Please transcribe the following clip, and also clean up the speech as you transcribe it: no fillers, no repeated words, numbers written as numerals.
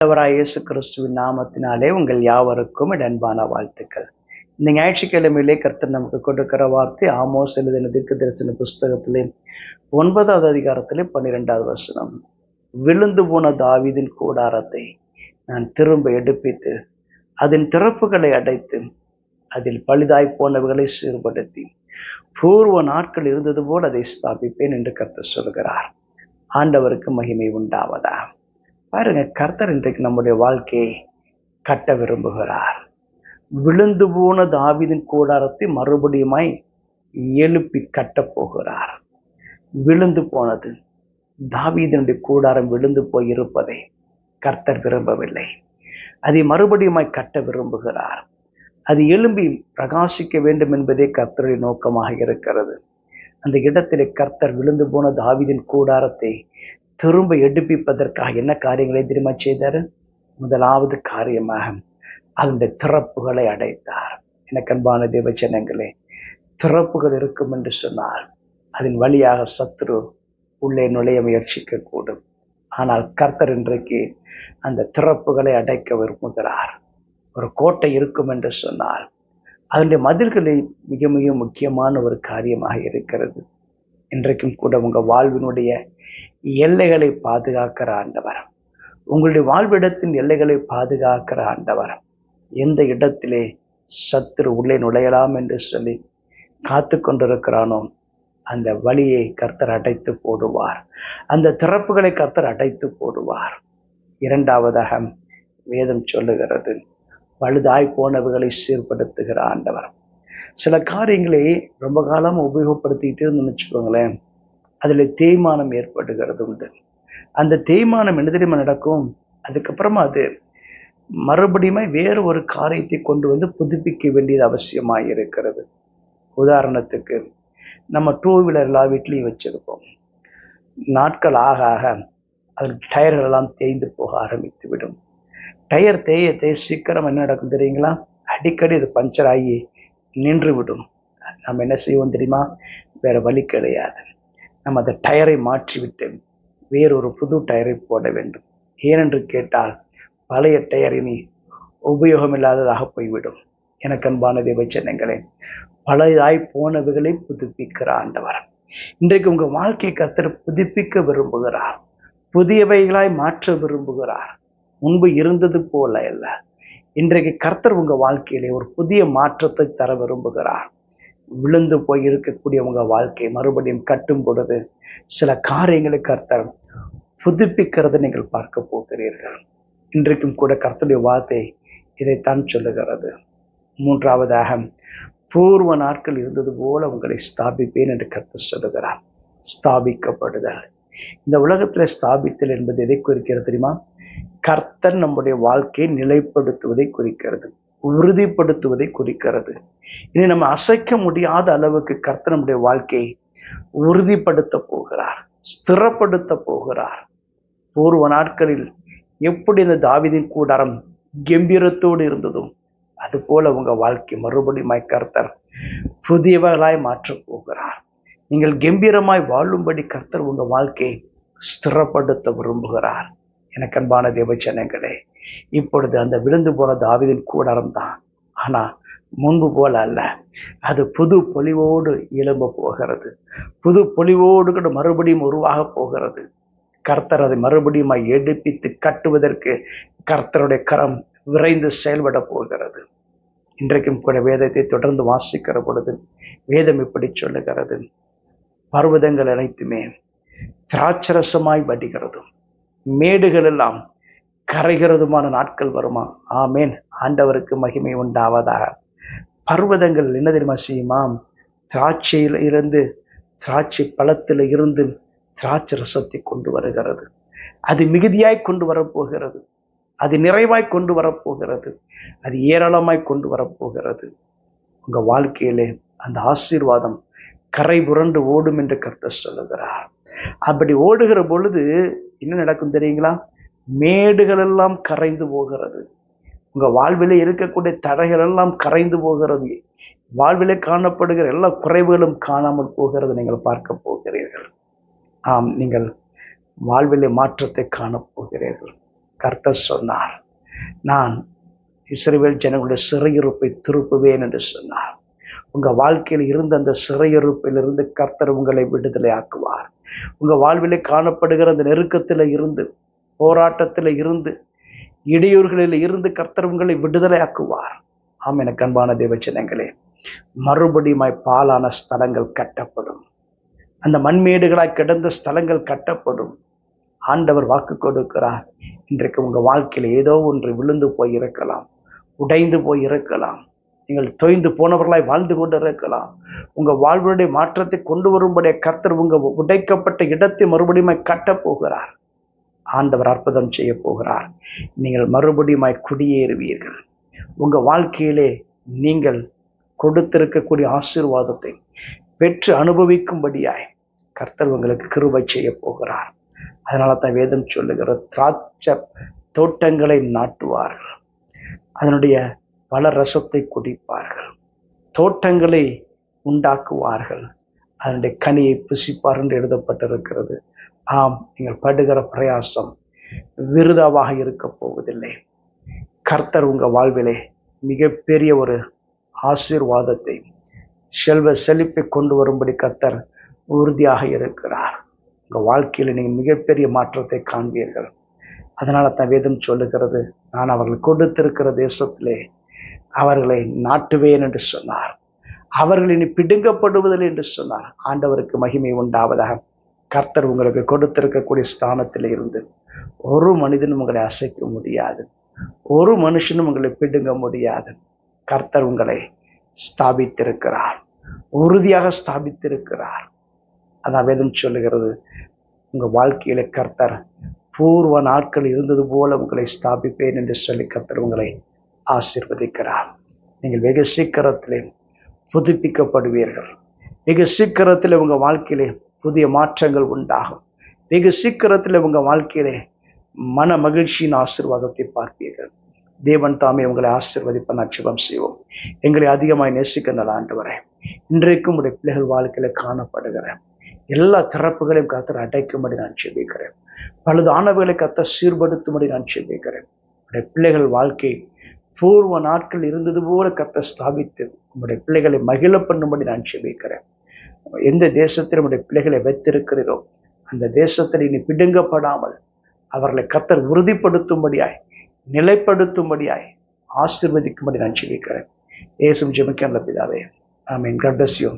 ஆண்டவராகிய இயேசு கிறிஸ்துவின் நாமத்தினாலே உங்கள் யாவருக்கும் அன்பான வாழ்த்துக்கள். இந்த ஞாயிற்றுக்கிழமையிலே கர்த்தர் நமக்கு கொடுக்கிற வார்த்தை ஆமோஸ் எழுதின தீர்க்கதரிசன புஸ்தகத்திலே 9வது அதிகாரத்திலே 12வது வசனம். விழுந்து போன தாவீதின் கூடாரத்தை நான் திரும்ப எடுப்பித்து அதன் திறப்புகளை அடைத்து அதில் பழுதாய் போனவைகளை சீர்படுத்தி பூர்வ நாட்கள் இருந்தது போல் அதை ஸ்தாபிப்பேன் என்று கர்த்தர் சொல்கிறார். ஆண்டவருக்கு மகிமை உண்டாவதா. பாருங்க, கர்த்தர் இன்றைக்கு நம்முடைய வாழ்க்கையை கட்ட விரும்புகிறார். விழுந்து போன தாவீதின் கூடாரத்தை மறுபடியுமாய் எழுப்பி கட்டப் போகிறார். விழுந்து போனது தாவீதினுடைய கூடாரம் விழுந்து போய் இருப்பதை கர்த்தர் விரும்பவில்லை. அதை மறுபடியுமாய் கட்ட விரும்புகிறார். அது எழும்பி பிரகாசிக்க வேண்டும் என்பதே கர்த்தருடைய நோக்கமாக இருக்கிறது. அந்த இடத்திலே கர்த்தர் விழுந்து போன தாவீதின் கூடாரத்தை திரும்ப எடுப்பிப்பதற்காக என்ன காரியங்களை திரும்ப செய்தார்? முதலாவது காரியமாக அதனுடைய திறப்புகளை அடைத்தார். எனக்கு அன்பான தேவஜனங்களே, திறப்புகள் இருக்கும் என்று சொன்னால் அதன் வழியாக சத்துரு உள்ளே நுழைய முயற்சிக்க கூடும். ஆனால் கர்த்தர் இன்றைக்கு அந்த திறப்புகளை அடைக்க விரும்புகிறார். ஒரு கோட்டை இருக்கும் என்று சொன்னால் அதனுடைய மதில்களில் மிக மிக முக்கியமான ஒரு காரியமாக இருக்கிறது. இன்றைக்கும் கூட உங்கள் வாழ்வினுடைய எல்லைகளை பாதுகாக்கிற ஆண்டவர், உங்களுடைய வாழ்விடத்தின் எல்லைகளை பாதுகாக்கிற ஆண்டவர், எந்த இடத்திலே சத்துரு உள்ளே நுழையலாம் என்று சொல்லி காத்து கொண்டிருக்கிறானோ அந்த வழியை கர்த்தர் அடைத்து போடுவார். அந்த திறப்புகளை கர்த்தர் அடைத்து போடுவார். இரண்டாவதாக வேதம் சொல்லுகிறது, பழுதாய் போனவைகளை சீர்படுத்துகிற ஆண்டவர். சில காரியங்களை ரொம்ப காலம் உபயோகப்படுத்திக்கிட்டே இருந்துன்னு வச்சுக்கோங்களேன், அதில் தேய்மானம் ஏற்படுகிறது உண்டு. அந்த தேய்மானம் என்ன தெரியுமா நடக்கும்? அதுக்கப்புறமா அது மறுபடியுமே வேறு ஒரு காரியத்தை கொண்டு வந்து புதுப்பிக்க வேண்டியது அவசியமாக இருக்கிறது. உதாரணத்துக்கு, நம்ம 2 வீலர் எல்லா வீட்லையும் வச்சிருப்போம். நாட்கள் ஆக ஆக அதன் டயர்கள் எல்லாம் தேய்ந்து போக ஆரம்பித்து விடும். டயர் தேய சீக்கிரம் என்ன நடக்கும் தெரியுங்களா? அடிக்கடி அது பஞ்சர் ஆகி நின்று விடும். நம்ம என்ன செய்வோம் தெரியுமா? வேற வழி கிடையாது, நம்ம அந்த டயரை மாற்றிவிட்டு வேறொரு புது டயரை போட வேண்டும். ஏனென்று கேட்டால் பழைய டயர் இனி உபயோகம் இல்லாததாக போய்விடும். எனக்கு அன்பான தேவஜனங்களே, பழையதாய் போனவைகளை புதுப்பிக்கிற ஆண்டவர் இன்றைக்கு உங்கள் வாழ்க்கையை கர்த்தர் புதுப்பிக்க விரும்புகிறார். புதியவைகளாய் மாற்ற விரும்புகிறார். முன்பு இருந்தது போல அல்ல. இன்றைக்கு கர்த்தர் உங்க வாழ்க்கையிலே ஒரு புதிய மாற்றத்தை தர விரும்புகிறார். விழுந்து போய் இருக்கக்கூடிய உங்க வாழ்க்கை மறுபடியும் கட்டும் பொழுது சில காரியங்களை கர்த்தர் புதுப்பிக்கிறதை நீங்கள் பார்க்க போகிறீர்கள். இன்றைக்கும் கூட கர்த்தருடைய வார்த்தை இதைத்தான் சொல்லுகிறது. மூன்றாவதாக, பூர்வ நாட்கள் இருந்தது போல உங்களை ஸ்தாபிப்பேன் என்று கர்த்தர் சொல்லுகிறார். ஸ்தாபிக்கப்படுதல். இந்த உலகத்துல ஸ்தாபித்தல் என்பது எதை குறிக்கிறது தெரியுமா? கர்த்தர் நம்முடைய வாழ்க்கையை நிலைப்படுத்துவதை குறிக்கிறது, உறுதிப்படுத்துவதை குறிக்கிறது. இனி நம்ம அசைக்க முடியாத அளவுக்கு கர்த்தர் நம்முடைய வாழ்க்கையை உறுதிப்படுத்த போகிறார், ஸ்திரப்படுத்த போகிறார். பூர்வ நாட்களில் எப்படி இந்த தாவீதின் கூடாரம் கம்பீரத்தோடு இருந்ததும் அது போல உங்க வாழ்க்கை மறுபடியும் கர்த்தர் புதியவர்களாய் மாற்றப் போகிறார். நீங்கள் கம்பீரமாய் வாழும்படி கர்த்தர் உங்க வாழ்க்கையை ஸ்திரப்படுத்த விரும்புகிறார். எனக்கு அன்பான தேவஜனங்களே, இப்பொழுது அந்த விழுந்து போன தாவீதின் கூடாரம் தான், ஆனா முன்பு போல அல்ல. அது புது பொலிவோடு எழும்ப போகிறது. புது பொலிவோடு கூட மறுபடியும் உருவாக போகிறது. கர்த்தர் அதை மறுபடியும் எடுப்பித்து கட்டுவதற்கு கர்த்தருடைய கரம் விரைந்து செயல்பட போகிறது. இன்றைக்கும் கூட வேதத்தை தொடர்ந்து வாசிக்கிற பொழுது வேதம் இப்படி சொல்லுகிறது, பர்வதங்கள் அனைத்துமே திராட்சரசமாய் வடிகிறதும் மேடுகள் எல்லாம் கரைகிறதுமான நாட்கள் வருமா? ஆமேன். ஆண்டவருக்கு மகிமை உண்டாவதாக. பர்வதங்கள் என்ன தெரியுமா செய்யுமாம்? திராட்சையில் இருந்து, திராட்சை பழத்தில் இருந்து திராட்சை ரசத்தை கொண்டு வருகிறது. அது மிகுதியாய் கொண்டு வரப்போகிறது, அது நிறைவாய் கொண்டு வரப்போகிறது, அது ஏராளமாய் கொண்டு வரப்போகிறது. உங்க வாழ்க்கையிலே அந்த ஆசீர்வாதம் கரை புரண்டு ஓடும் என்று கர்த்தர் சொல்லுகிறார். அப்படி ஓடுகிற பொழுது என்ன நடக்கும் தெரியுங்களா? மேடுகள் எல்லாம் கரைந்து போகிறது. உங்க வாழ்விலே இருக்கக்கூடிய தடைகள் எல்லாம் கரைந்து போகிறது. வாழ்விலே காணப்படுகிற எல்லா குறைவுகளும் காணாமல் போகிறது. நீங்கள் பார்க்க போகிறீர்கள். ஆம், நீங்கள் வாழ்விலே மாற்றத்தை காணப்போகிறீர்கள். கர்த்தர் சொன்னார், நான் இஸ்ரவேல் ஜனங்களுடைய சிறையிருப்பை திருப்புவேன் என்று சொன்னார். உங்க வாழ்க்கையில் இருந்த அந்த சிறையிருப்பிலிருந்து கர்த்தர் உங்களை விடுதலை ஆக்குவார். உங்க வாழ்விலே காணப்படுகிற அந்த நெருக்கத்தில் இருந்து, போராட்டத்தில் இருந்து, இடையூறுகளில் இருந்து கர்த்தர் உங்களை விடுதலை ஆக்குவார். ஆம், எனக்கு அன்பான தேவஜனங்களே, மறுபடியுமாய் பாலான ஸ்தலங்கள் கட்டப்படும். அந்த மண்மேடுகளாய் கிடந்த ஸ்தலங்கள் கட்டப்படும். ஆண்டவர் வாக்கு கொடுக்கிறார். இன்றைக்கு உங்க வாழ்க்கையில ஏதோ ஒன்று விழுந்து போய் இருக்கலாம், உடைந்து போய் இருக்கலாம், நீங்கள் தொய்ந்து போனவர்களாய் வாழ்ந்து கொண்டு இருக்கலாம். உங்க வாழ்வுடைய மாற்றத்தை கொண்டு வரும்படிய கர்த்தர் உங்க உடைக்கப்பட்ட இடத்தை மறுபடியும் கட்டப் போகிறார். ஆண்டவர் அற்புதம் செய்ய போகிறார். நீங்கள் மறுபடியும் குடியேறுவீர்கள். உங்க வாழ்க்கையிலே நீங்கள் கொடுத்திருக்கக்கூடிய ஆசீர்வாதத்தை பெற்று அனுபவிக்கும்படியாய் கர்த்தர் உங்களுக்கு கிருபை செய்ய போகிறார். அதனால தான் வேதம் சொல்லுகிற திராட்சை தோட்டங்களை நாட்டுவார்கள், அதனுடைய பல ரசத்தை குடிப்பார்கள், தோட்டங்களை உண்டாக்குவார்கள், அதனுடைய கனியை புசிப்பார் என்று எழுதப்பட்டிருக்கிறது. ஆம், நீங்கள் படுகிற பிரயாசம் விருதாவாக இருக்க போவதில்லை. கர்த்தர் உங்க வாழ்விலே மிகப்பெரிய ஒரு ஆசீர்வாதத்தை, செல்வ செழிப்பை கொண்டு வரும்படி கர்த்தர் உறுதியாக இருக்கிறார். உங்க வாழ்க்கையில நீங்கள் மிகப்பெரிய மாற்றத்தை காண்பீர்கள். அதனால தான் வேதம் சொல்லுகிறது, நான் அவர்கள் கொடுத்திருக்கிற தேசத்திலே அவர்களை நாட்டுவேன் என்று சொன்னார். அவர்கள் இனி பிடுங்கப்படுவதில்லை என்று சொன்னார். ஆண்டவருக்கு மகிமை உண்டாவதாக. கர்த்தர் உங்களுக்கு கொடுத்திருக்கக்கூடிய ஸ்தானத்தில் இருந்து ஒரு மனிதனும் உங்களை அசைக்க முடியாது, ஒரு மனுஷனும் உங்களை பிடுங்க முடியாது. கர்த்தர் உங்களை ஸ்தாபித்திருக்கிறார், உறுதியாக ஸ்தாபித்திருக்கிறார். அதான் வேதம் சொல்லுகிறது, உங்க வாழ்க்கையில கர்த்தர் பூர்வ நாட்கள் இருந்தது போல உங்களை ஸ்தாபிப்பேன் என்று சொல்லி கர்த்தர் உங்களை ஆசீர்வதிக்கிறார். நீங்கள் வெகு சீக்கிரத்திலே புதுப்பிக்கப்படுவீர்கள். வெகு சீக்கிரத்திலே உங்க வாழ்க்கையிலே புதிய மாற்றங்கள் உண்டாகும். வெகு சீக்கிரத்திலே உங்க வாழ்க்கையிலே மன மகிழ்ச்சியின் ஆசீர்வாதத்தை பார்ப்பீர்கள். தேவன் தாமே உங்களை ஆசீர்வதிப்ப நட்சபம் செய்வோம். எங்களை அதிகமாய் நேசிக்க நல்ல ஆண்டவரே, இன்றைக்கும் உடைய பிள்ளைகள் வாழ்க்கையில காணப்படுகிற எல்லா திறப்புகளையும் கர்த்தர் அடைக்கும்படி நான் செபிக்கிறேன். பழுதானவர்களை கர்த்தர் சீர்படுத்தும்படி நான் செபிக்கிறேன். உடைய பிள்ளைகள் வாழ்க்கை பூர்வ நாட்கள் இருந்தது போல கர்த்தர் ஸ்தாபித்து உங்களுடைய பிள்ளைகளை மகிழ பண்ணும்படி நான் செபிக்கிறேன். எந்த தேசத்தில் உடைய பிள்ளைகளை வைத்திருக்கிறீரோ அந்த தேசத்தில் இனி பிடுங்கப்படாமல் அவர்களை கர்த்தர் உறுதிப்படுத்தும்படியாய், நிலைப்படுத்தும்படியாய், ஆசீர்வதிக்கும்படி நான் செபிக்கிறேன். இயேசுவின் ஜெபம் கேளும் பிதாவே, ஆமென். God bless you.